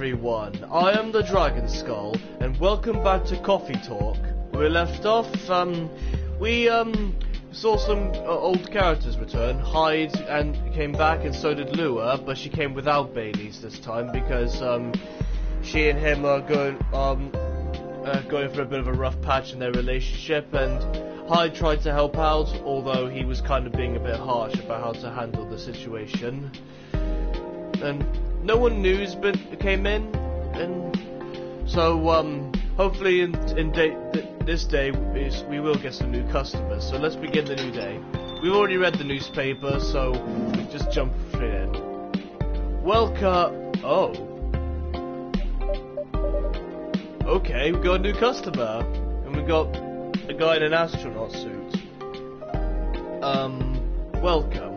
everyone, I am the Dragon Skull, and welcome back to Coffee Talk. We left off, we saw some old characters return. Hyde and came back, and so did Lua, but she came without Baileys this time because she and him are going for a bit of a rough patch in their relationship, and Hyde tried to help out, although he was kind of being a bit harsh about how to handle the situation. And no one new's came in, and so hopefully this day we will get some new customers. So let's begin the new day. We've already read the newspaper, so we just jump straight in. Welcome. Oh. Okay, we got a new customer, and we got a guy in an astronaut suit. Welcome.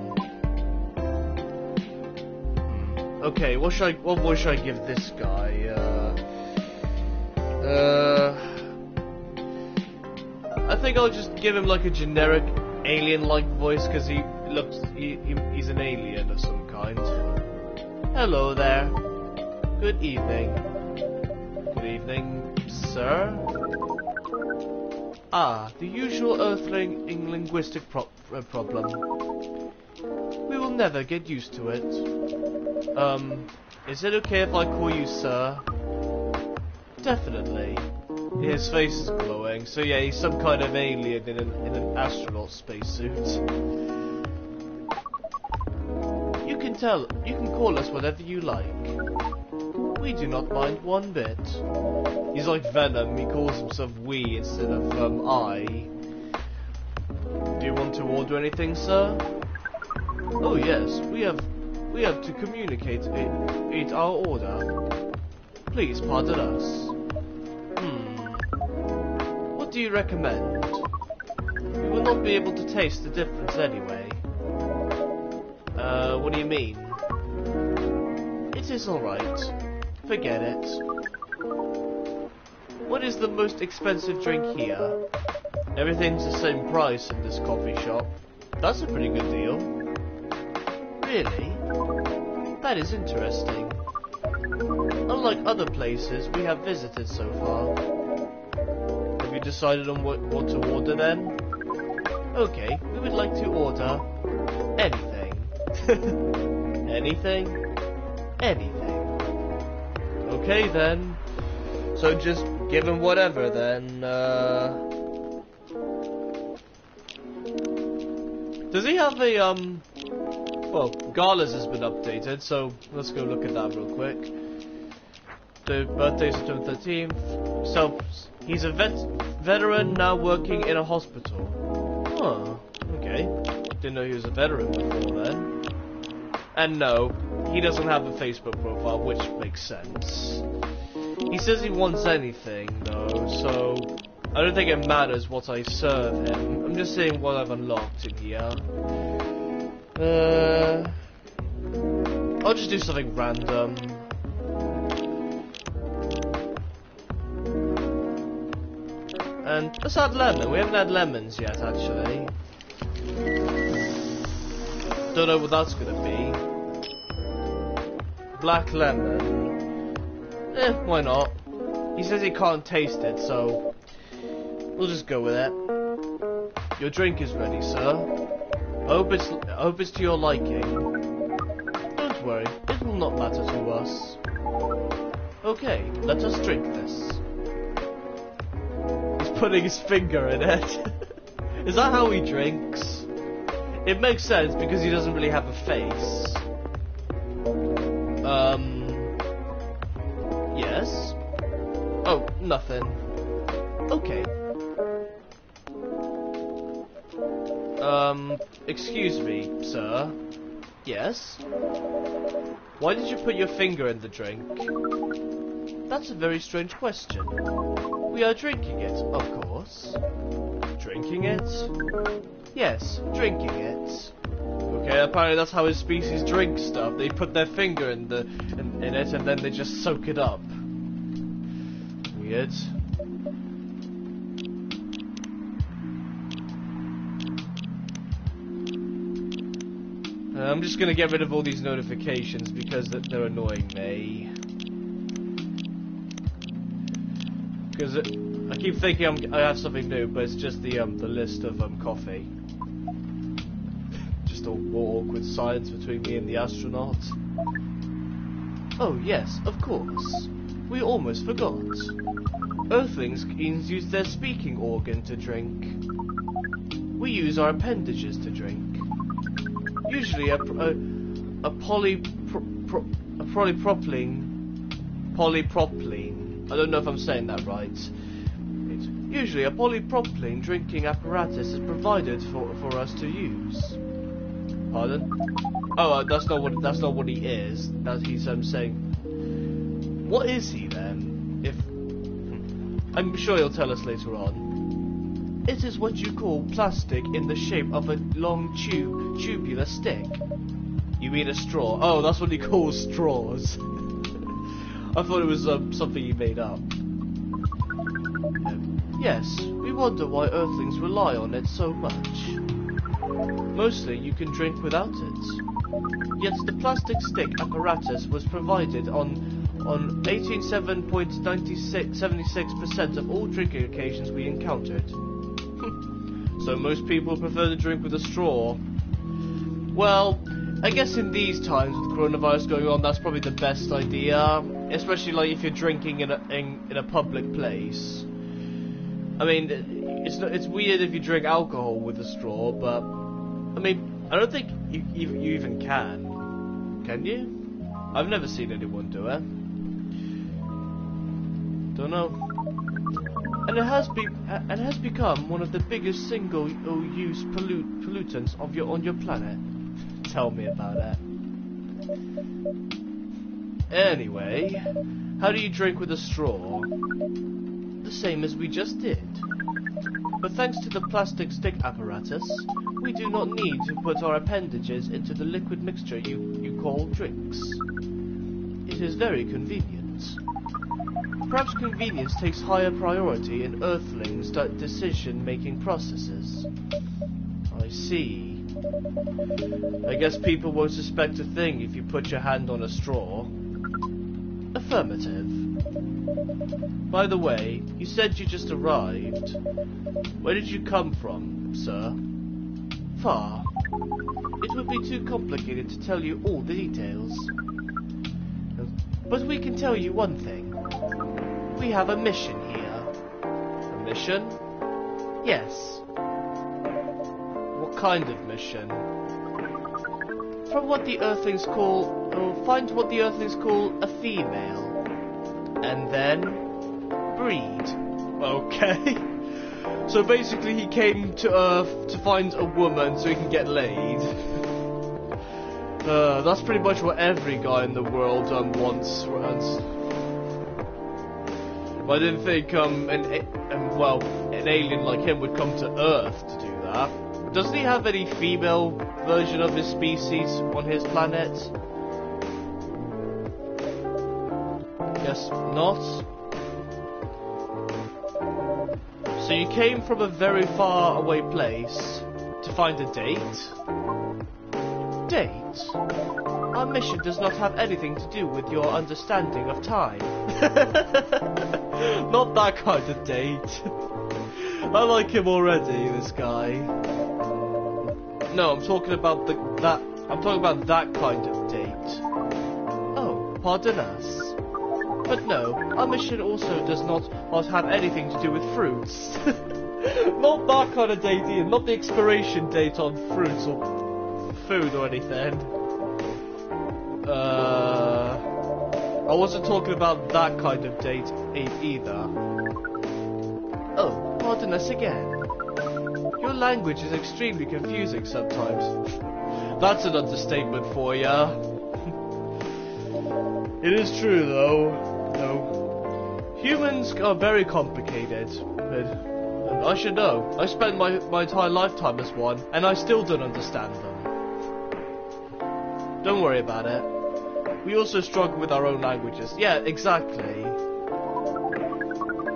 Okay, what voice should I give this guy? I think I'll just give him like a generic alien-like voice because he's an alien of some kind. Hello there. Good evening. Good evening, sir. Ah, the usual Earthling linguistic problem. We will never get used to it. Is it okay if I call you sir? Definitely. His face is glowing, so yeah, he's some kind of alien in an astronaut spacesuit. You can call us whatever you like. We do not mind one bit. He's like Venom, he calls himself we instead of I. Do you want to order anything, sir? Oh yes, we have to communicate our order. Please pardon us. What do you recommend? We will not be able to taste the difference anyway. What do you mean? It is alright. Forget it. What is the most expensive drink here? Everything's the same price in this coffee shop. That's a pretty good deal. Really? That is interesting. Unlike other places we have visited so far. Have you decided on what to order then? Okay, we would like to order anything. Anything? Anything. Okay then. So just give him whatever then. Does he have a well, Gala's has been updated, so let's go look at that real quick. The birthday is September 13th. So he's a veteran now working in a hospital. Oh, okay. Didn't know he was a veteran before then. And no, he doesn't have a Facebook profile, which makes sense. He says he wants anything though, so I don't think it matters what I serve him. I'm just saying what I've unlocked in here. I'll just do something random. And let's add lemon. We haven't had lemons yet, actually. Don't know what that's gonna be. Black lemon. Why not? He says he can't taste it, so we'll just go with it. Your drink is ready, sir. I hope it's to your liking. Don't worry, it will not matter to us. Okay, let us drink this. He's putting his finger in it. Is that how he drinks? It makes sense because he doesn't really have a face. Yes? Oh, nothing. Okay. Excuse me, sir. Yes? Why did you put your finger in the drink? That's a very strange question. We are drinking it, of course. Drinking it? Yes, drinking it. Okay, apparently that's how his species drink stuff. They put their finger in it and then they just soak it up. Weird. I'm just gonna get rid of all these notifications because they're annoying me. Because I keep thinking I have something new, but it's just the list of coffee. Just a more awkward silence between me and the astronaut. Oh yes, of course. We almost forgot. Earthlings use their speaking organ to drink. We use our appendages to drink. Usually a polypropylene. I don't know if I'm saying that right. Usually a polypropylene drinking apparatus is provided for us to use. Pardon? Oh, that's not what he is. That he's saying. What is he then? If I'm sure he'll tell us later on. It is what you call plastic in the shape of a long tubular stick. You mean a straw? Oh, that's what he calls straws. I thought it was something he made up. Yes, we wonder why Earthlings rely on it so much. Mostly you can drink without it. Yet the plastic stick apparatus was provided on 87.76% of all drinking occasions we encountered. So most people prefer to drink with a straw. Well, I guess in these times with coronavirus going on, that's probably the best idea, especially like if you're drinking in a public place. I mean, it's weird if you drink alcohol with a straw, but I mean, I don't think you even can. Can you? I've never seen anyone do it. Don't know. And it has become one of the biggest single-use pollutants on your planet. Tell me about it. Anyway, how do you drink with a straw? The same as we just did. But thanks to the plastic stick apparatus, we do not need to put our appendages into the liquid mixture you call drinks. It is very convenient. Perhaps convenience takes higher priority in Earthlings' decision-making processes. I see. I guess people won't suspect a thing if you put your hand on a straw. Affirmative. By the way, you said you just arrived. Where did you come from, sir? Far. It would be too complicated to tell you all the details. But we can tell you one thing. We have a mission here. A mission? Yes. What kind of mission? From what the Earthlings call... find what the Earthlings call a female. And then... breed. Okay. So basically he came to Earth to find a woman so he can get laid. That's pretty much what every guy in the world wants. I didn't think an alien like him would come to Earth to do that. Doesn't he have any female version of his species on his planet? Guess not. So you came from a very far away place to find a date? Date? Our mission does not have anything to do with your understanding of time. Not that kind of date. I like him already, this guy. No, I'm talking about that kind of date. Oh, pardon us. But no, our mission also does not have anything to do with fruits. Not that kind of date, Ian. Not the expiration date on fruits or food or anything. I wasn't talking about that kind of date either. Oh, pardon us again. Your language is extremely confusing sometimes. That's an understatement for ya. It is true though. No. Humans are very complicated. And I should know. I spent my entire lifetime as one, and I still don't understand them. Don't worry about it. We also struggle with our own languages. Yeah, exactly.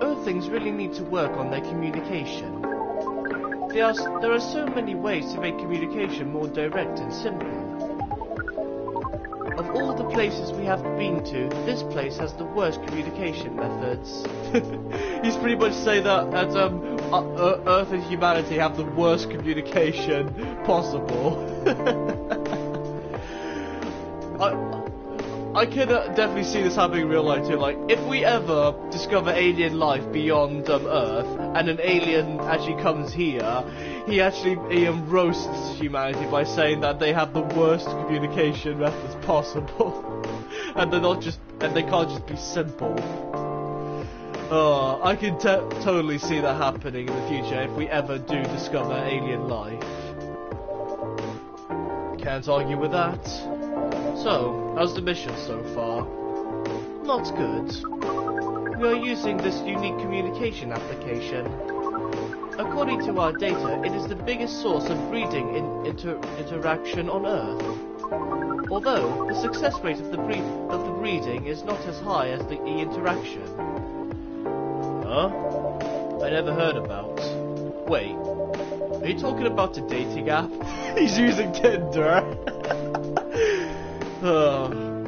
Earthlings really need to work on their communication. There are so many ways to make communication more direct and simple. Of all the places we have been to, this place has the worst communication methods. He's pretty much saying that Earth and humanity have the worst communication possible. I can definitely see this happening in real life too. Like, if we ever discover alien life beyond Earth, and an alien actually comes here, he roasts humanity by saying that they have the worst communication methods possible, and they can't just be simple. I can totally see that happening in the future if we ever do discover alien life. Can't argue with that. So, how's the mission so far? Not good. We are using this unique communication application. According to our data, it is the biggest source of breeding interaction on Earth. Although, the success rate of the breeding is not as high as the interaction. Huh? I never heard about. Wait, are you talking about the dating app? He's using Tinder.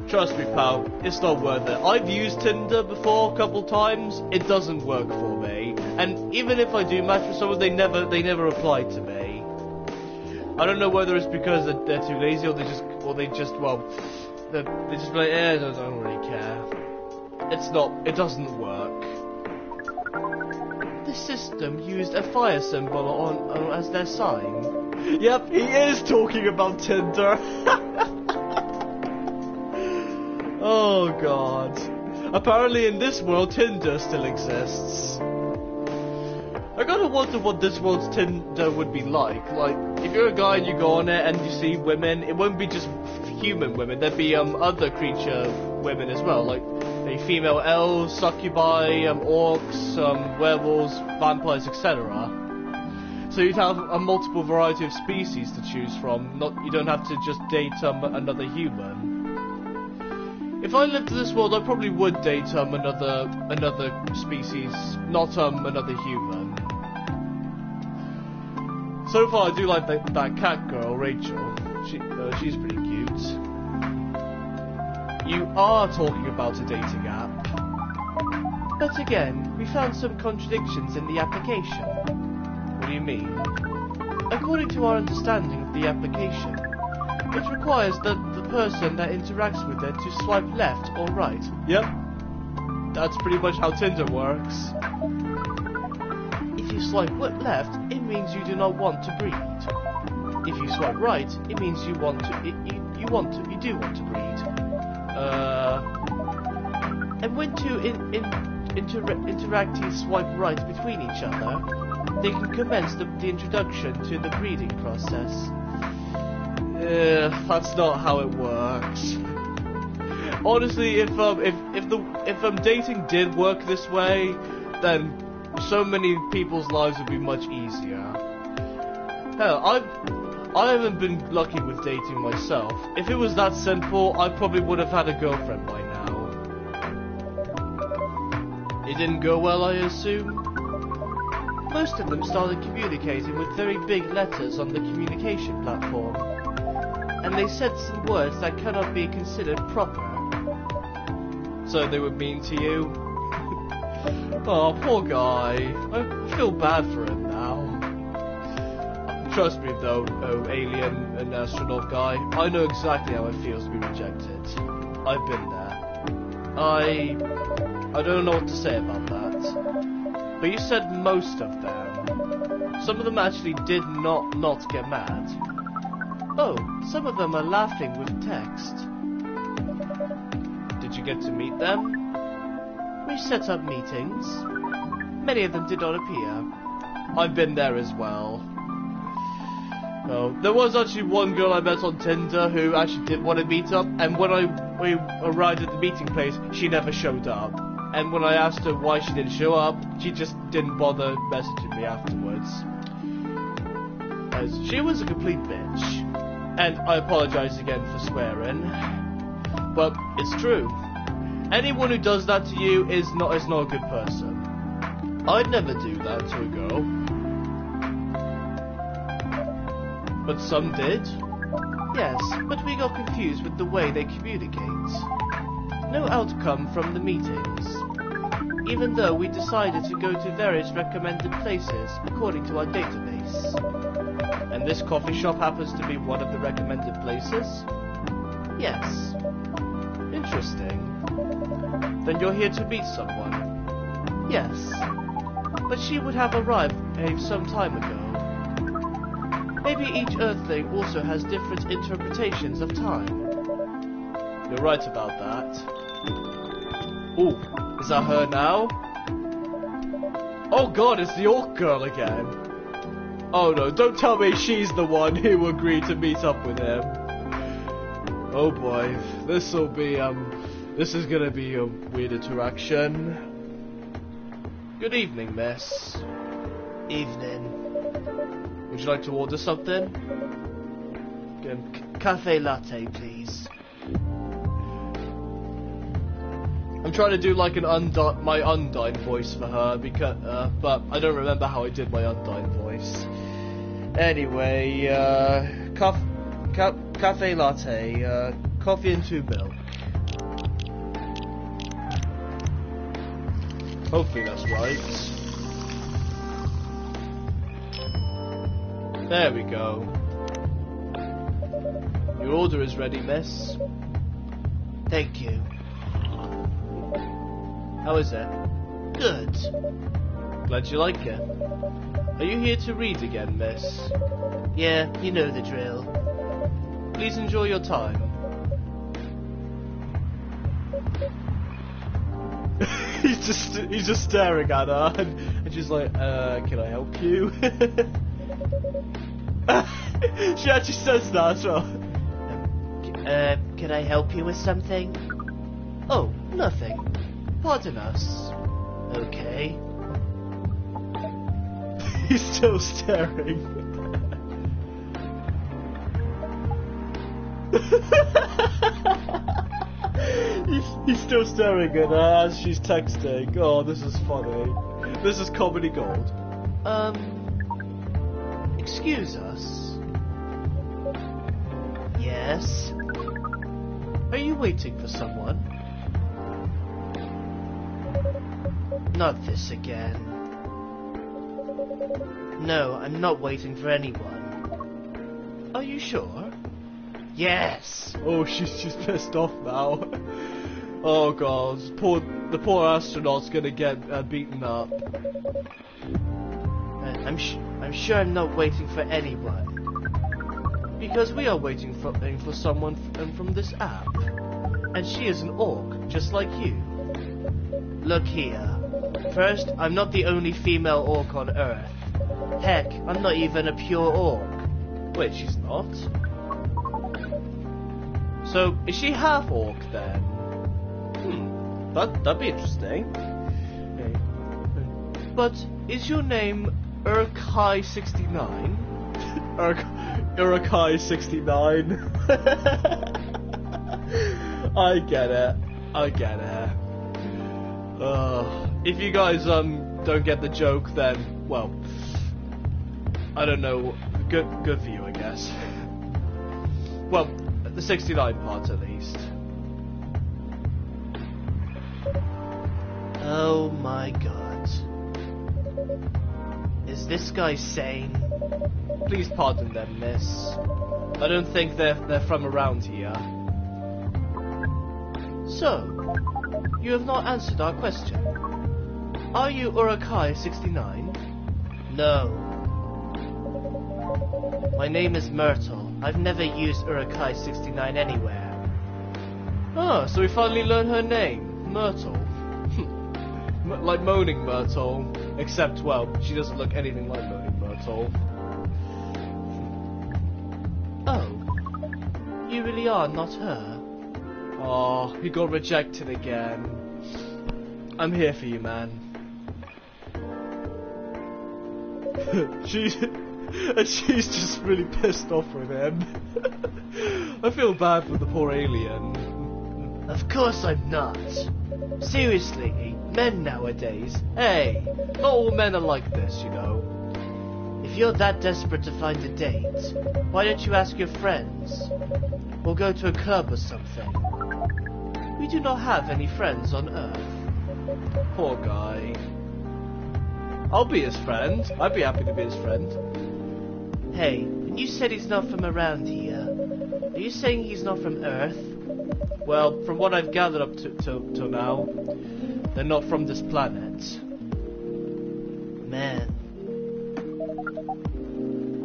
Trust me, pal, it's not worth it. I've used Tinder before a couple times. It doesn't work for me, and even if I do match with someone, they never reply to me. I don't know whether it's because they're too lazy, or they just be like, I don't really care. It doesn't work. The system used a fire symbol as their sign. Yep, he is talking about Tinder. Oh god. Apparently in this world Tinder still exists. I gotta wonder what this world's Tinder would be like. Like, if you're a guy and you go on it and you see women, it won't be just human women, there'd be other creature women as well, like female elves, succubi, orcs, werewolves, vampires, etc. So you'd have a multiple variety of species to choose from. You don't have to just date another human. If I lived in this world, I probably would date another species, not another human. So far, I do like that cat girl, Rachel. She's pretty cute. You are talking about a dating app. But again, we found some contradictions in the application. What do you mean? According to our understanding of the application, it requires that the person that interacts with it to swipe left or right. Yep. That's pretty much how Tinder works. If you swipe left, it means you do not want to breed. If you swipe right, it means you do want to breed. And when two interactees swipe right between each other, they can commence the introduction to the breeding process. That's not how it works. Honestly, if dating did work this way, then so many people's lives would be much easier. Hell, I haven't been lucky with dating myself. If it was that simple, I probably would have had a girlfriend by now. It didn't go well, I assume? Most of them started communicating with very big letters on the communication platform, and they said some words that cannot be considered proper. So they were mean to you? Oh, poor guy. I feel bad for him now. Trust me though, alien and astronaut guy, I know exactly how it feels to be rejected. I've been there. I don't know what to say about that. But you said most of them. Some of them actually did not get mad. Oh, some of them are laughing with text. Did you get to meet them? We set up meetings. Many of them did not appear. I've been there as well. Oh, there was actually one girl I met on Tinder who actually did want to meet up, and when we arrived at the meeting place, she never showed up. And when I asked her why she didn't show up, she just didn't bother messaging me afterwards. As she was a complete bitch. And I apologize again for swearing. But it's true. Anyone who does that to you is not a good person. I'd never do that to a girl. But some did. Yes, but we got confused with the way they communicate. No outcome from the meetings, even though we decided to go to various recommended places according to our database. And this coffee shop happens to be one of the recommended places? Yes. Interesting. Then you're here to meet someone? Yes. But she would have arrived some time ago. Maybe each Earthling also has different interpretations of time. You're right about that. Ooh, is that her now? Oh god, it's the orc girl again. Oh no, don't tell me she's the one who agreed to meet up with him. Oh boy, this is gonna be a weird interaction. Good evening, miss. Evening. Would you like to order something? Cafe latte, please. I'm trying to do like my Undyne voice for her, because, but I don't remember how I did my Undyne voice. Anyway, cafe latte, coffee and 2 milk. Hopefully that's right. There we go. Your order is ready, miss. Thank you. How is it? Good. Glad you like it. Are you here to read again, miss? Yeah, you know the drill. Please enjoy your time. he's just staring at her, and she's like, can I help you? She actually says that as well. Can I help you with something? Oh, nothing. Pardon us. Okay. He's still staring. he's still staring at her as she's texting. Oh, this is funny. This is comedy gold. Excuse us. Yes? Are you waiting for someone? Not this again. No, I'm not waiting for anyone. Are you sure? Yes! Oh, she's pissed off now. Oh god, the poor astronaut's gonna get beaten up. I'm sure I'm not waiting for anyone. Because we are waiting for someone from this app. And she is an orc, just like you. Look here. First, I'm not the only female orc on Earth. Heck, I'm not even a pure orc. Wait, she's not? So, is she half orc then? That'd be interesting. Okay. But, is your name Urkai69? Urkai69. I get it. If you guys don't get the joke, then well, I don't know. Good for you, I guess. Well, the 69 part at least. Oh my god. Is this guy sane? Please pardon them, miss. I don't think they're from around here. So, you have not answered our question. Are you Urkai69? No. My name is Myrtle. I've never used Urkai69 anywhere. Ah, so we finally learned her name, Myrtle. Like Moaning Myrtle, except, well, she doesn't look anything like Moaning Myrtle. Oh, you really are not her? Oh, he got rejected again. I'm here for you, man. she's just really pissed off with him. I feel bad for the poor alien. Of course I'm not. Seriously, men nowadays. Hey, not all men are like this, you know. If you're that desperate to find a date, why don't you ask your friends? Or go to a club or something? We do not have any friends on Earth. Poor guy. I'll be his friend. I'd be happy to be his friend. Hey, when you said he's not from around here, are you saying he's not from Earth? Well, from what I've gathered up till now, they're not from this planet. Man.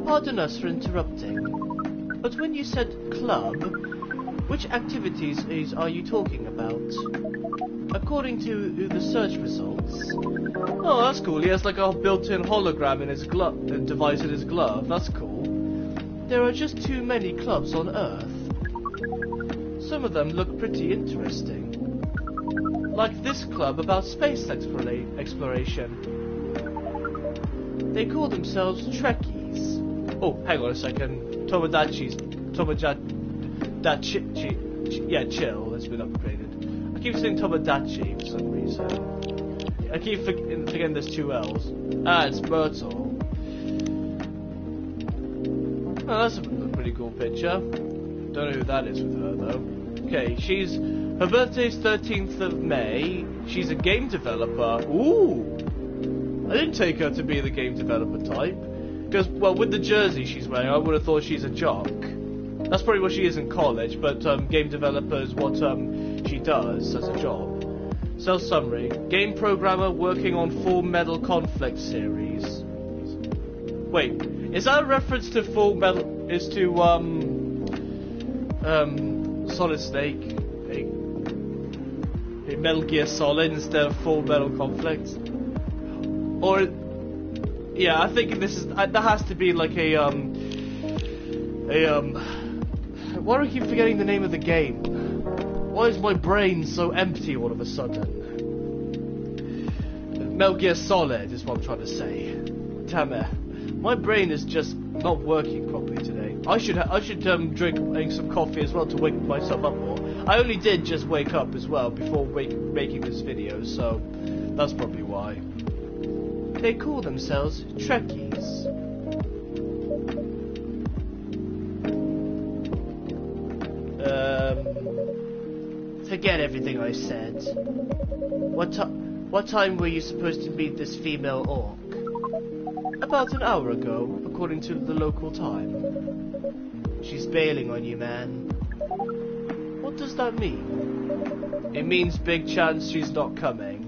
Pardon us for interrupting, but when you said club, which activities are you talking about? According to the search results... Oh, that's cool. He has like a built-in hologram in his glove, device in his glove. That's cool. There are just too many clubs on Earth. Some of them look pretty interesting. Like this club about space exploration. They call themselves Trekkies. Oh, hang on a second. Yeah, chill. It's been upgraded. I keep saying Tomodachi for some reason. I keep forgetting there's two L's. Ah, it's Myrtle. Oh, that's a pretty cool picture. Don't know who that is with her though. Okay, her birthday's 13th of May. She's a game developer. Ooh! I didn't take her to be the game developer type. Because, well, with the jersey she's wearing, I would have thought she's a jock. That's probably what she is in college, but game developer is what she does as a job. Self summary: game programmer working on Full Metal Conflict series. Wait, is that a reference to Full Metal? Is to Solid Snake? A Metal Gear Solid instead of Full Metal Conflict? Or yeah, I think this is that has to be like why do I keep forgetting the name of the game? Why is my brain so empty all of a sudden? Metal Gear Solid is what I'm trying to say. Damn it. My brain is just not working properly today. I should drink some coffee as well to wake myself up more. I only did just wake up as well before making this video, so that's probably why. They call themselves Trekkies. Forget everything I said. What time were you supposed to meet this female orc? About an hour ago, according to the local time. She's bailing on you, man. What does that mean? It means big chance she's not coming.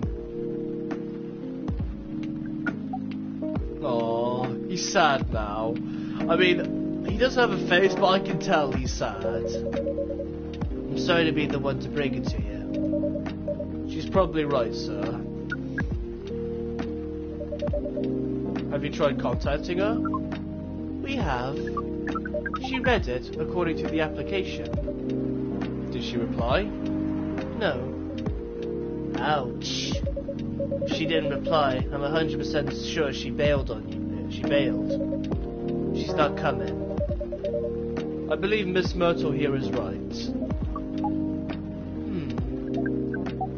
Aww, he's sad now. I mean, he does have a face, but I can tell he's sad. I'm sorry to be the one to break it to you. She's probably right, sir. Have you tried contacting her? We have. She read it according to the application. Did she reply? No. Ouch. She didn't reply. I'm 100% sure she bailed on you. She bailed. She's not coming. I believe Miss Myrtle here is right.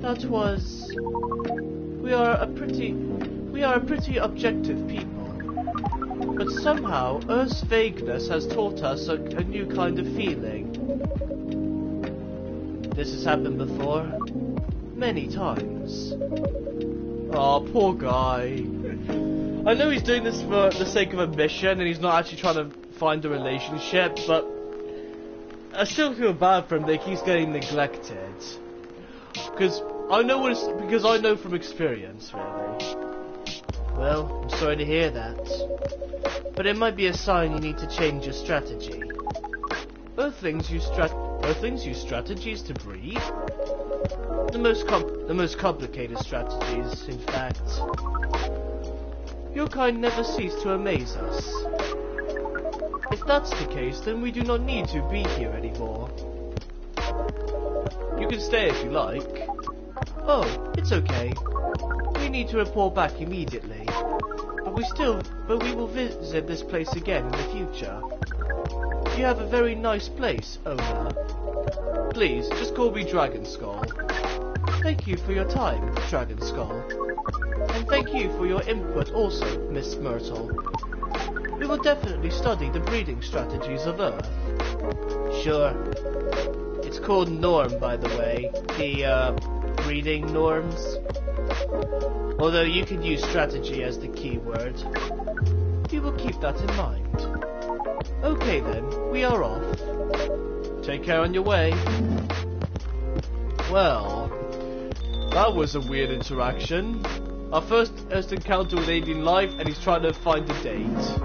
That was... We are a pretty objective people. But somehow, Earth's vagueness has taught us a new kind of feeling. This has happened before. Many times. Aw, poor guy. I know he's doing this for the sake of a mission, and he's not actually trying to find a relationship, but... I still feel bad for him that he keeps getting neglected. Because I know from experience, really. Well, I'm sorry to hear that. But it might be a sign you need to change your strategy. Earthlings use strategies to breed? The most complicated strategies, in fact. Your kind never cease to amaze us. If that's the case, then we do not need to be here anymore. You can stay if you like. Oh, it's okay. We need to report back immediately. But we will visit this place again in the future. You have a very nice place, owner. Please, just call me Dragon Skull. Thank you for your time, Dragon Skull. And thank you for your input also, Miss Myrtle. we will definitely study the breeding strategies of Earth. Sure. It's called norm, by the way. The, breeding norms. Although you can use strategy as the key word. We will keep that in mind. Okay then, we are off. Take care on your way. Well, that was a weird interaction. Our first encounter with alien life, and he's trying to find a date.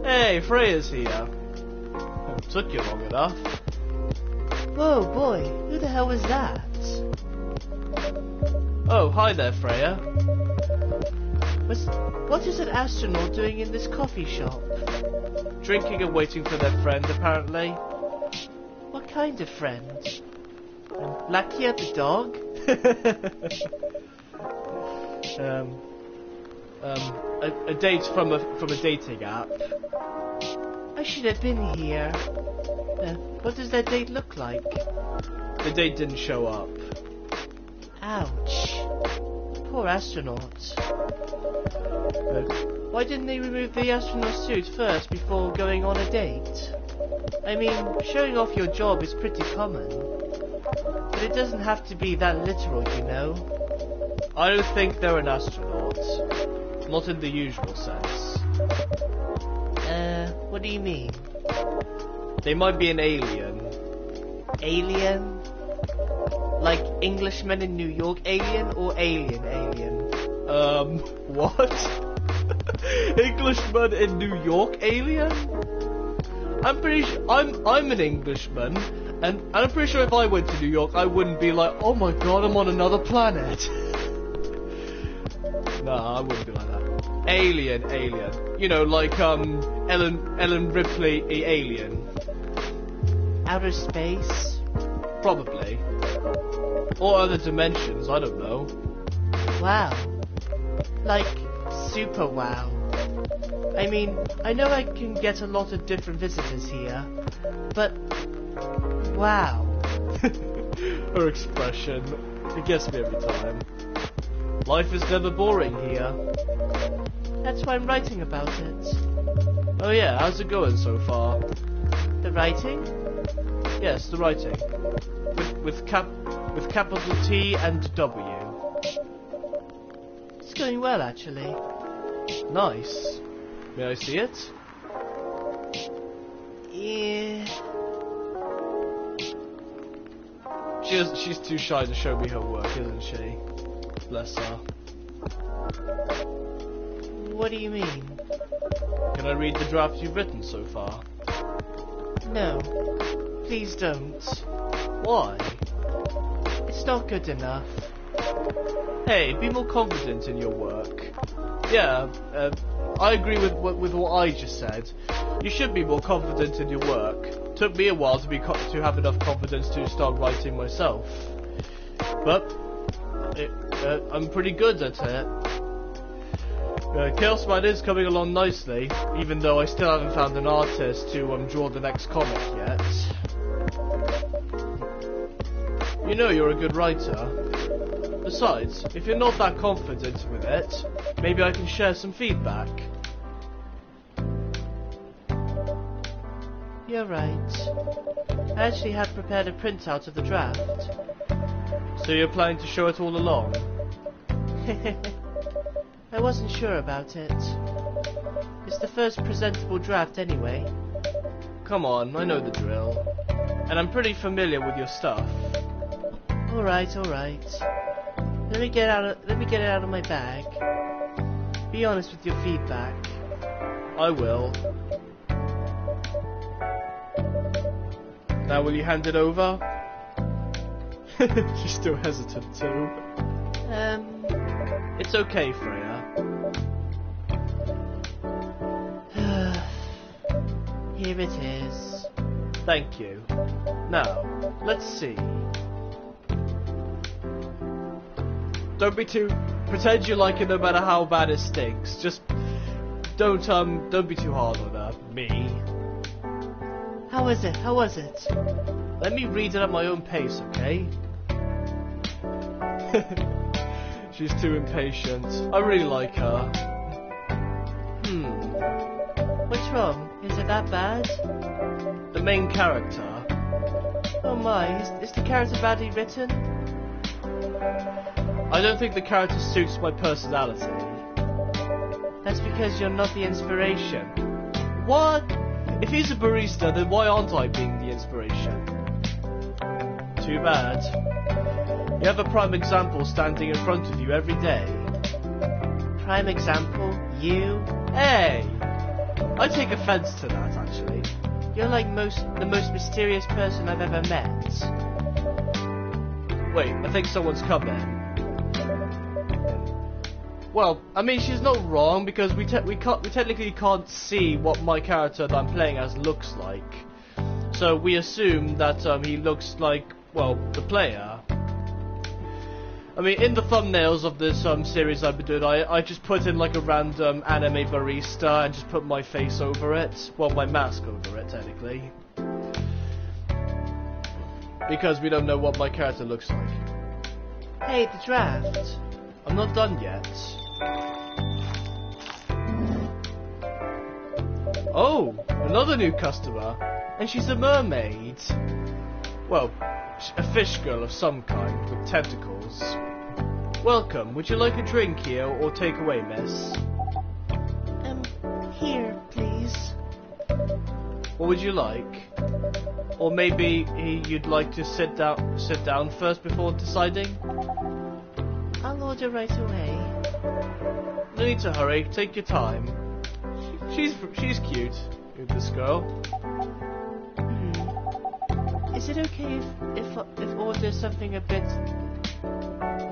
Hey, Freya's here. Took you long enough. Whoa, boy, who the hell was that? Oh, hi there, Freya. What is an astronaut doing in this coffee shop? Drinking and waiting for their friend, apparently. What kind of friend? Lakia the dog? A date from a dating app. I should have been here. What does that date look like? The date didn't show up. Ouch. Poor astronaut. Why didn't they remove the astronaut suit first before going on a date? I mean, showing off your job is pretty common. But it doesn't have to be that literal, you know. I don't think they're an astronaut. Not in the usual sense. What do you mean? They might be an alien. Alien? Like Englishmen in New York alien or alien? What? Englishman in New York alien? I'm pretty sure I'm an Englishman, and I'm pretty sure if I went to New York, I wouldn't be like, oh my god, I'm on another planet. Nah, I wouldn't be like that. Alien. You know, like Ellen Ripley, Alien. Outer space? Probably. Or other dimensions, I don't know. Wow. Like, super wow. I mean, I know I can get a lot of different visitors here, but wow. Her expression, it gets me every time. Life is never boring here. That's why I'm writing about it. Oh yeah, how's it going so far? The writing? Yes, the writing. With capital T and W. It's going well, actually. Nice. May I see it? Yeah. She's too shy to show me her work, isn't she? Bless her. What do you mean? Can I read the draft you've written so far? No. Please don't. Why? It's not good enough. Hey, be more confident in your work. Yeah, I agree with what I just said. You should be more confident in your work. Took me a while to have enough confidence to start writing myself, but I'm pretty good at it. Chaos Man is coming along nicely, even though I still haven't found an artist to draw the next comic yet. You know you're a good writer. Besides, if you're not that confident with it, maybe I can share some feedback. You're right. I actually had prepared a printout of the draft. So you're planning to show it all along? I wasn't sure about it. It's the first presentable draft anyway. Come on, I know the drill. And I'm pretty familiar with your stuff. Alright. Let me get it out of my bag. Be honest with your feedback. I will. Now will you hand it over? She's still hesitant too. It's okay, Freya. Here it is. Thank you. Now, let's see. Don't be too... Pretend you like it no matter how bad it stinks. Just... Don't be too hard on her. Me. How was it? Let me read it at my own pace, okay? She's too impatient. I really like her. wrong? Is it that bad? The main character. Oh my, is the character badly written? I don't think the character suits my personality. That's because you're not the inspiration. What? If he's a barista, then why aren't I being the inspiration? Too bad. You have a prime example standing in front of you every day. Prime example? You? Hey! I take offense to that, actually. You're like the most mysterious person I've ever met. Wait, I think someone's come in. Well, I mean, she's not wrong because we technically can't see what my character that I'm playing as looks like. So we assume that he looks like, well, the player. I mean, in the thumbnails of this series I've been doing, I just put in like a random anime barista and just put my face over it. Well, my mask over it, technically. Because we don't know what my character looks like. Hey, the draft. I'm not done yet. Oh, another new customer. And she's a mermaid. Well, a fish girl of some kind with tentacles. Welcome. Would you like a drink here or take away, miss? Here, please. What would you like? Or maybe you'd like to sit down first before deciding? I'll order right away. No need to hurry. Take your time. She's cute, this girl. Is it okay if order something a bit?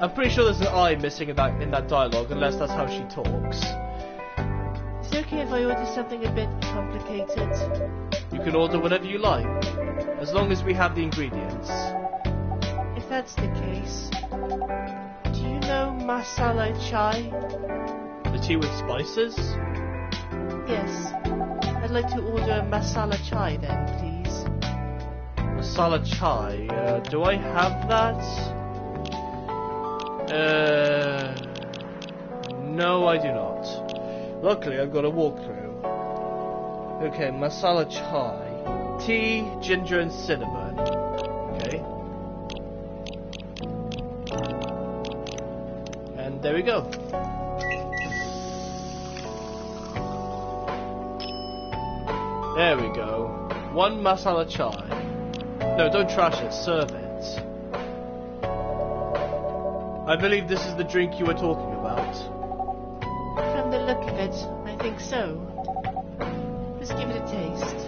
I'm pretty sure there's an I missing in that dialogue, unless that's how she talks. Is it okay if I order something a bit complicated? You can order whatever you like, as long as we have the ingredients. If that's the case, do you know masala chai? The tea with spices? Yes. I'd like to order a masala chai then, please. Masala chai. Do I have that? No, I do not. Luckily, I've got a walkthrough. Okay, masala chai. Tea, ginger, and cinnamon. Okay. And there we go. There we go. One masala chai. No, don't trash it, serve it. I believe this is the drink you were talking about. From the look of it, I think so. Let's give it a taste.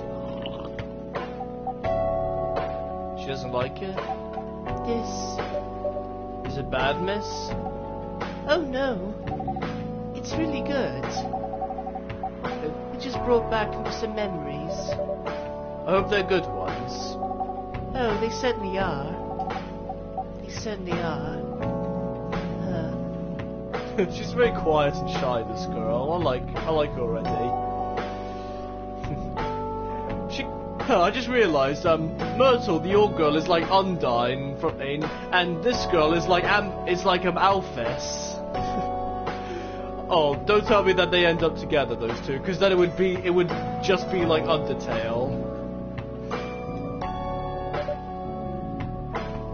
She doesn't like it? This... Is it bad, miss? Oh no. It's really good. It just brought back some memories. I hope they're good ones. Oh, they certainly are. They certainly are. She's very quiet and shy, this girl. I like her already. I just realised, Myrtle, the orc girl, is like Undyne from and this girl is like Alphys. Oh, don't tell me that they end up together, those two, because then it would just be like Undertale.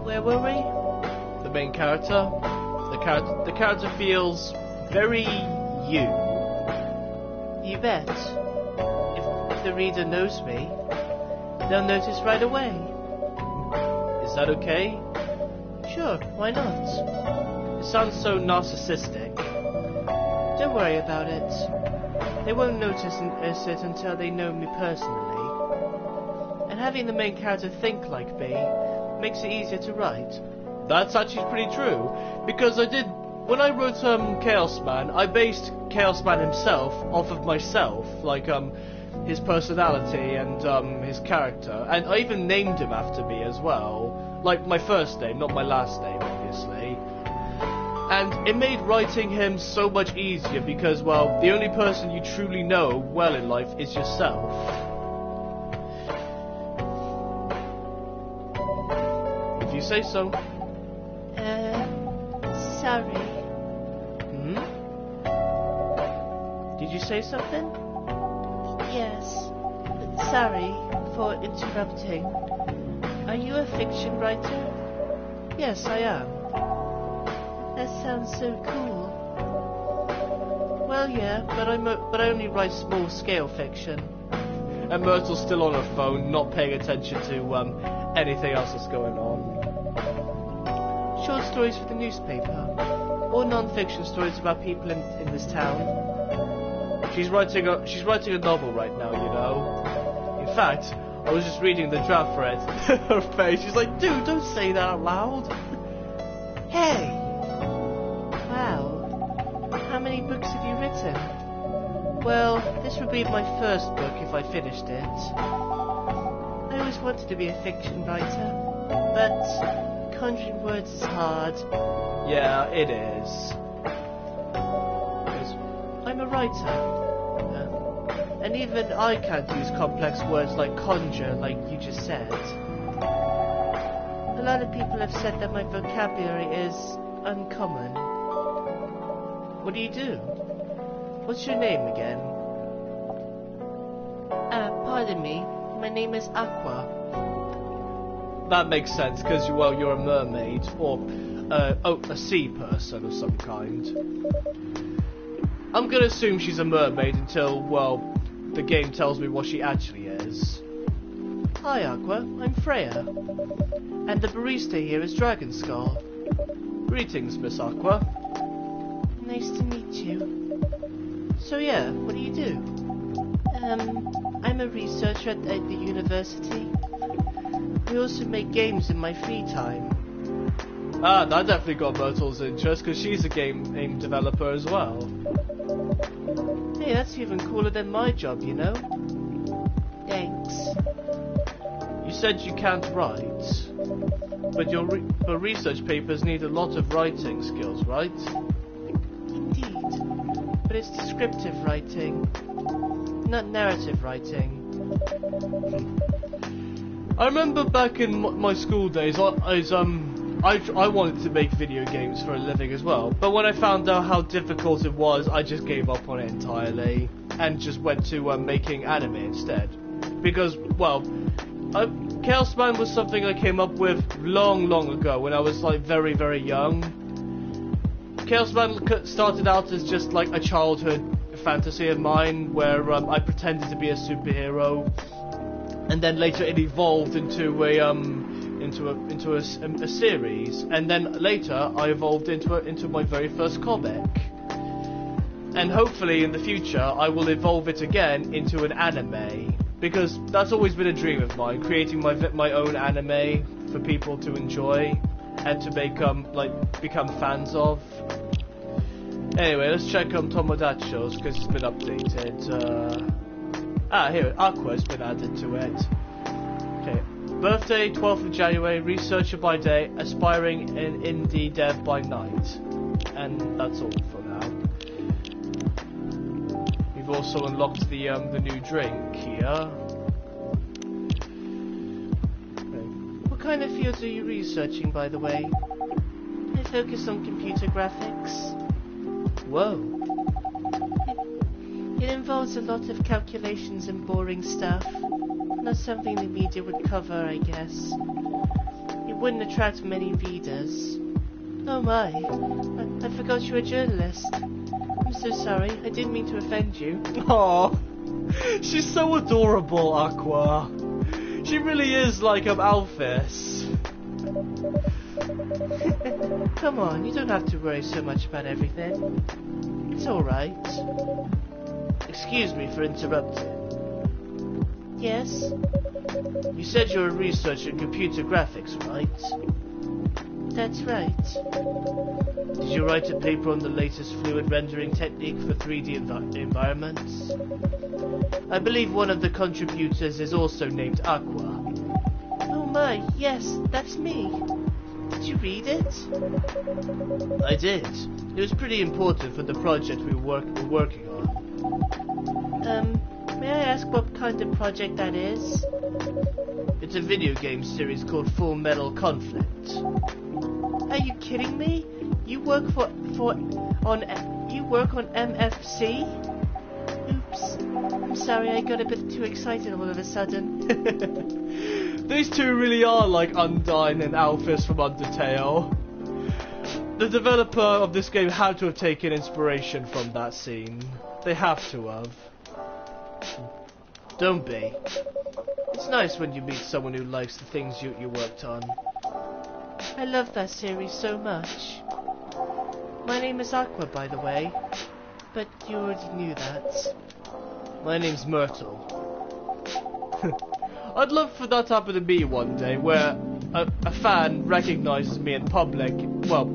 Where were we? The main character. The character feels very you. You bet. If the reader knows me, they'll notice right away. Is that okay? Sure, why not? It sounds so narcissistic. Don't worry about it. They won't notice it until they know me personally. And having the main character think like me makes it easier to write. That's actually pretty true, because when I wrote Chaos Man, I based Chaos Man himself off of myself, like his personality and his character, and I even named him after me as well, like my first name, not my last name, obviously. And it made writing him so much easier because, well, the only person you truly know well in life is yourself. If you say so. Sorry. Did you say something? Yes. Sorry for interrupting. Are you a fiction writer? Yes, I am. That sounds so cool. Well, yeah, but I only write small-scale fiction. And Myrtle's still on her phone, not paying attention to anything else that's going on. Short stories for the newspaper, or non-fiction stories about people in this town. She's writing a novel right now, you know. In fact, I was just reading the draft for it. Her face, she's like, dude, don't say that out loud. Hey! Wow. How many books have you written? Well, this would be my first book if I finished it. I always wanted to be a fiction writer, but conjuring words is hard. Yeah, it is. I'm a writer. And even I can't use complex words like conjure, like you just said. A lot of people have said that my vocabulary is uncommon. What do you do? What's your name again? Pardon me. My name is Aqua. That makes sense, because you're a mermaid, or a sea person of some kind. I'm gonna assume she's a mermaid until, well, the game tells me what she actually is. Hi Aqua, I'm Freya. And the barista here is Dragon Skull. Greetings, Miss Aqua. Nice to meet you. So yeah, what do you do? I'm a researcher at the university. I also make games in my free time. Ah, that definitely got Myrtle's interest, because she's a game developer as well. Hey, that's even cooler than my job, you know? Thanks. You said you can't write, but your research papers need a lot of writing skills, right? Indeed. But it's descriptive writing, not narrative writing. I remember back in my school days, I wanted to make video games for a living as well, but when I found out how difficult it was, I just gave up on it entirely, and just went to making anime instead. Because, well, Chaos Man was something I came up with long ago, when I was like very, very young. Chaos Man started out as just like a childhood fantasy of mine, where I pretended to be a superhero, and then later it evolved into a series, and then later I evolved into my very first comic. And hopefully in the future I will evolve it again into an anime, because that's always been a dream of mine, creating my own anime for people to enjoy and to become fans of. Anyway, let's check Tomodachi's, because it's been updated. Here, Aqua's been added to it. Okay. Birthday, 12th of January, researcher by day, aspiring in indie dev by night. And that's all for now. We've also unlocked the new drink here. Okay. What kind of fields are you researching, by the way? I focus on computer graphics. Whoa. It involves a lot of calculations and boring stuff. Not something the media would cover, I guess. It wouldn't attract many readers. Oh my, I forgot you're a journalist. I'm so sorry, I didn't mean to offend you. Aww, she's so adorable, Aqua. She really is like Alphys. Come on, you don't have to worry so much about everything. It's alright. Excuse me for interrupting. Yes? You said you're a researcher in computer graphics, right? That's right. Did you write a paper on the latest fluid rendering technique for 3D environments? I believe one of the contributors is also named Aqua. Oh my, yes, that's me. Did you read it? I did. It was pretty important for the project we were working on. May I ask what kind of project that is? It's a video game series called Full Metal Conflict. Are you kidding me? You work on MFC? Oops. I'm sorry, I got a bit too excited all of a sudden. These two really are like Undyne and Alphys from Undertale. The developer of this game had to have taken inspiration from that scene. They have to have. Don't be. It's nice when you meet someone who likes the things you worked on. I love that series so much. My name is Aqua, by the way. But you already knew that. My name's Myrtle. I'd love for that to happen to me one day, where a fan recognizes me in public. Well,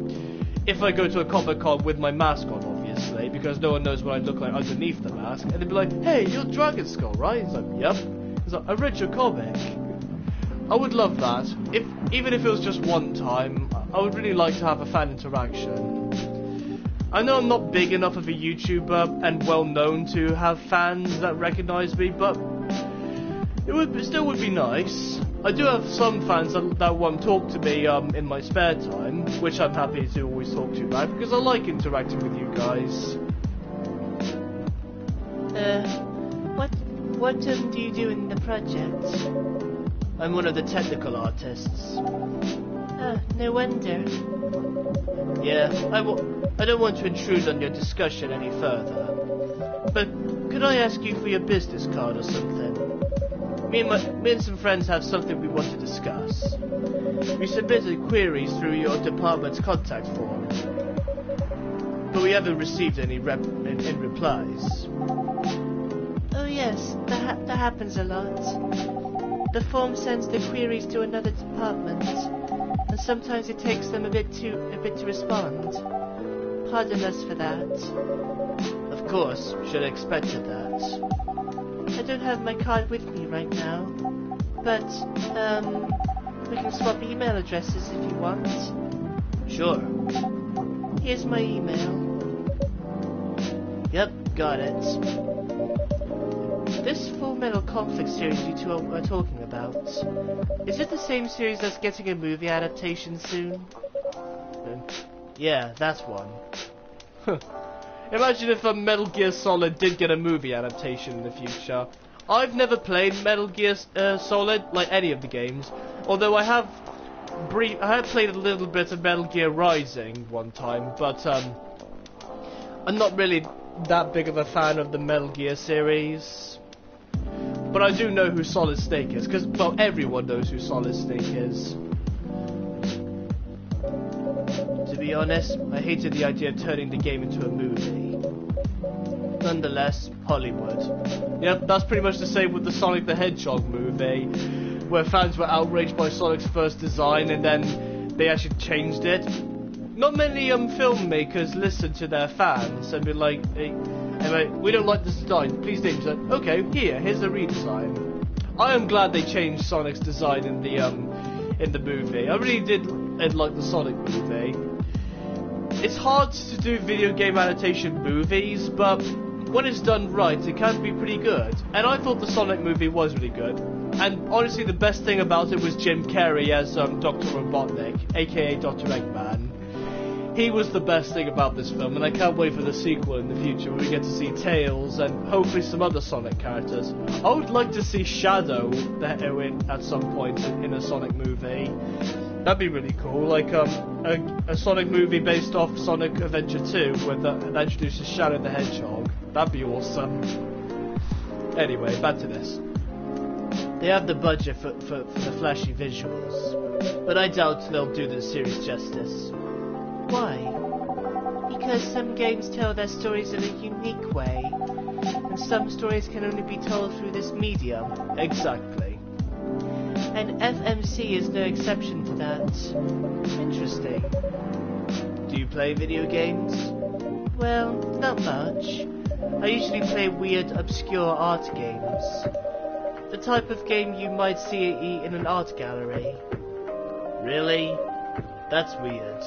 if I go to a Comic-Con with my mask on, obviously, because no one knows what I look like underneath the mask, and they'd be like, "Hey, you're Dragon Skull, right?" It's like, "Yep." It's like, "I read your comic." I would love that. Even if it was just one time, I would really like to have a fan interaction. I know I'm not big enough of a YouTuber and well known to have fans that recognize me, but it still would be nice. I do have some fans that want to talk to me in my spare time, which I'm happy to always talk to you about because I like interacting with you guys. What do you do in the project? I'm one of the technical artists. No wonder. Yeah, I don't want to intrude on your discussion any further, but could I ask you for your business card or something? Me and some friends have something we want to discuss. We submitted queries through your department's contact form, but we haven't received any replies. Oh yes, that happens a lot. The form sends the queries to another department, and sometimes it takes them a bit to respond. Pardon us for that. Of course, should have expected that. I don't have my card with me right now, but we can swap email addresses if you want. Sure. Here's my email. Yep, got it. This Full Metal Conflict series you two are talking about, is it the same series that's getting a movie adaptation soon? Yeah, that's one. Imagine if Metal Gear Solid did get a movie adaptation in the future. I've never played Metal Gear Solid, like any of the games, although I have played a little bit of Metal Gear Rising one time, but I'm not really that big of a fan of the Metal Gear series. But I do know who Solid Snake is, because, well, everyone knows who Solid Snake is. To be honest, I hated the idea of turning the game into a movie. Nonetheless, Hollywood. Yep, that's pretty much the same with the Sonic the Hedgehog movie, where fans were outraged by Sonic's first design and then they actually changed it. Not many filmmakers listen to their fans and be like, hey, we don't like this design, please change that. Okay, here's a redesign. I am glad they changed Sonic's design in the movie. I really did like the Sonic movie. It's hard to do video game adaptation movies, but when it's done right, it can be pretty good. And I thought the Sonic movie was really good. And honestly, the best thing about it was Jim Carrey as Dr. Robotnik, aka Dr. Eggman. He was the best thing about this film, and I can't wait for the sequel in the future where we get to see Tails and hopefully some other Sonic characters. I would like to see Shadow, the heroine, at some point in a Sonic movie. That'd be really cool, like a Sonic movie based off Sonic Adventure 2 that introduces Shadow the Hedgehog. That'd be awesome. Anyway, back to this. They have the budget for the flashy visuals, but I doubt they'll do the series justice. Why? Because some games tell their stories in a unique way, and some stories can only be told through this medium. Exactly. And FMC is no exception to that. Interesting. Do you play video games? Well, not much. I usually play weird, obscure art games. The type of game you might see in an art gallery. Really? That's weird.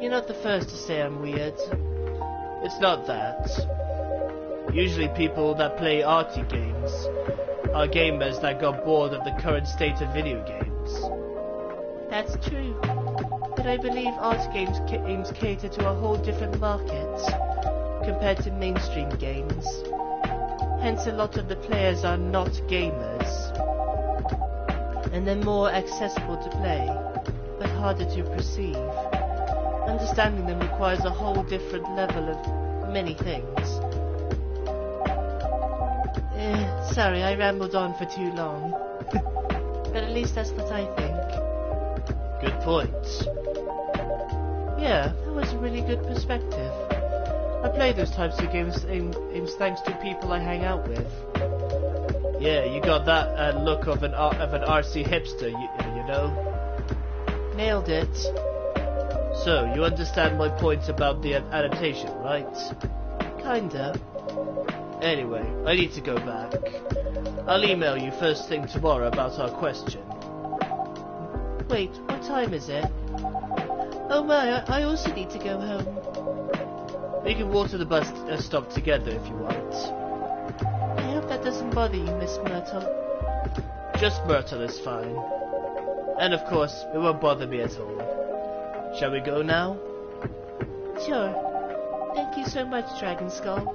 You're not the first to say I'm weird. It's not that. Usually people that play arty games are gamers that got bored of the current state of video games. That's true. But I believe art games cater to a whole different market compared to mainstream games. Hence a lot of the players are not gamers. And they're more accessible to play, but harder to perceive. Understanding them requires a whole different level of many things. Sorry, I rambled on for too long. But at least that's what I think. Good point. Yeah, that was a really good perspective. I play those types of games thanks to people I hang out with. Yeah, you got that look of an RC hipster, you know? Nailed it. So, you understand my point about the adaptation, right? Kinda. Anyway, I need to go back. I'll email you first thing tomorrow about our question. Wait, what time is it? Oh my, I also need to go home. We can walk to the bus stop together if you want. I hope that doesn't bother you, Miss Myrtle. Just Myrtle is fine. And of course, it won't bother me at all. Shall we go now? Sure. Thank you so much, Dragon Skull.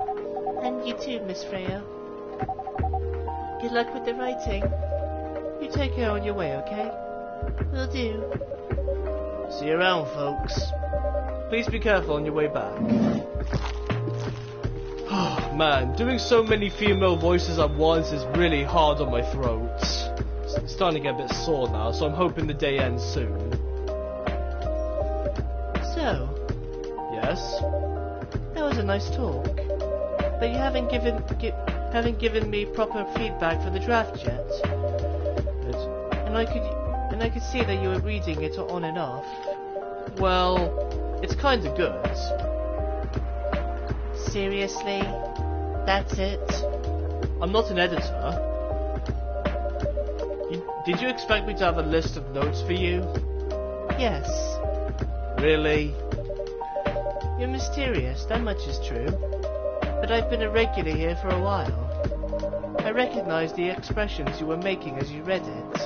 And you too, Miss Freya. Good luck with the writing. You take care on your way, okay? Will do. See you around, folks. Please be careful on your way back. Oh, man, doing so many female voices at once is really hard on my throat. It's starting to get a bit sore now, so I'm hoping the day ends soon. So? Yes? That was a nice talk. But you haven't given me proper feedback for the draft yet. And I could see that you were reading it on and off. Well, it's kinda good. Seriously? That's it? I'm not an editor. Did you expect me to have a list of notes for you? Yes. Really? You're mysterious, that much is true. But I've been a regular here for a while. I recognize the expressions you were making as you read it.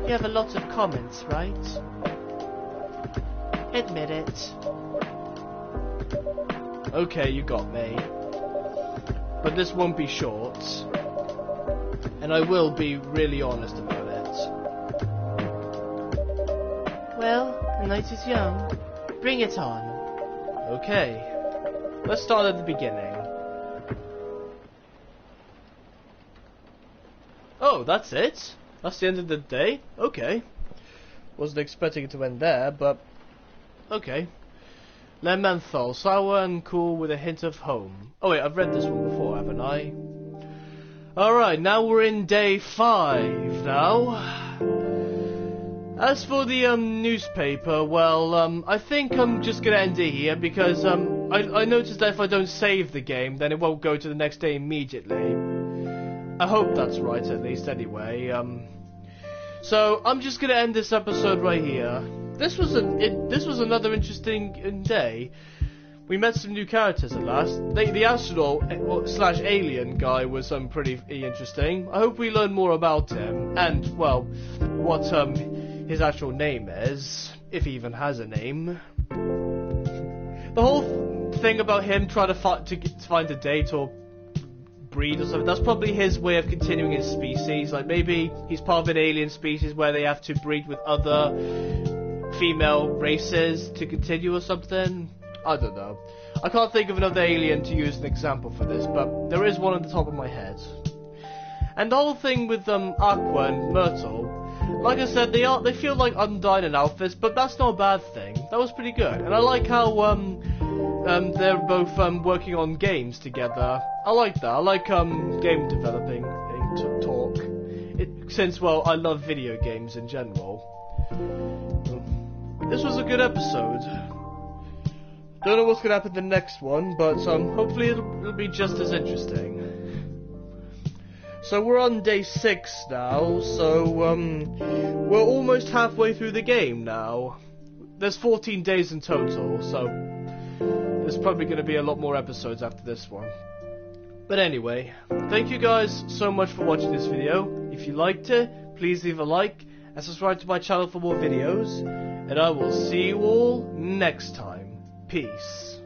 You have a lot of comments, right? Admit it. Okay, you got me. But this won't be short. And I will be really honest about it. Well, the night is young. Bring it on. Okay. Let's start at the beginning. Oh, that's it? That's the end of the day? Okay. Wasn't expecting it to end there, but... okay. Lemon menthol, sour and cool with a hint of home. Oh wait, I've read this one before, haven't I? Alright, now we're in day 5 now. As for the newspaper, well, I think I'm just gonna end it here because I noticed that if I don't save the game, then it won't go to the next day immediately. I hope that's right, at least, anyway. So I'm just gonna end this episode right here. This was another interesting day. We met some new characters at last. The astronaut slash alien guy was pretty interesting. I hope we learn more about him and well, what his actual name is, if he even has a name. The whole thing about him trying to find a date or breed or something, that's probably his way of continuing his species. Like maybe he's part of an alien species where they have to breed with other female races to continue or something. I don't know. I can't think of another alien to use an example for this, but there is one on the top of my head. And the whole thing with Aqua and Myrtle, like I said, they feel like Undyne and Alphys, but that's not a bad thing. That was pretty good, and I like how they're both working on games together. I like that. I like game developing talk. Since well, I love video games in general. This was a good episode. Don't know what's gonna happen in the next one, but hopefully it'll be just as interesting. So we're on day 6 now, so we're almost halfway through the game now. There's 14 days in total, so there's probably gonna be a lot more episodes after this one. But anyway, thank you guys so much for watching this video. If you liked it, please leave a like and subscribe to my channel for more videos. And I will see you all next time. Peace.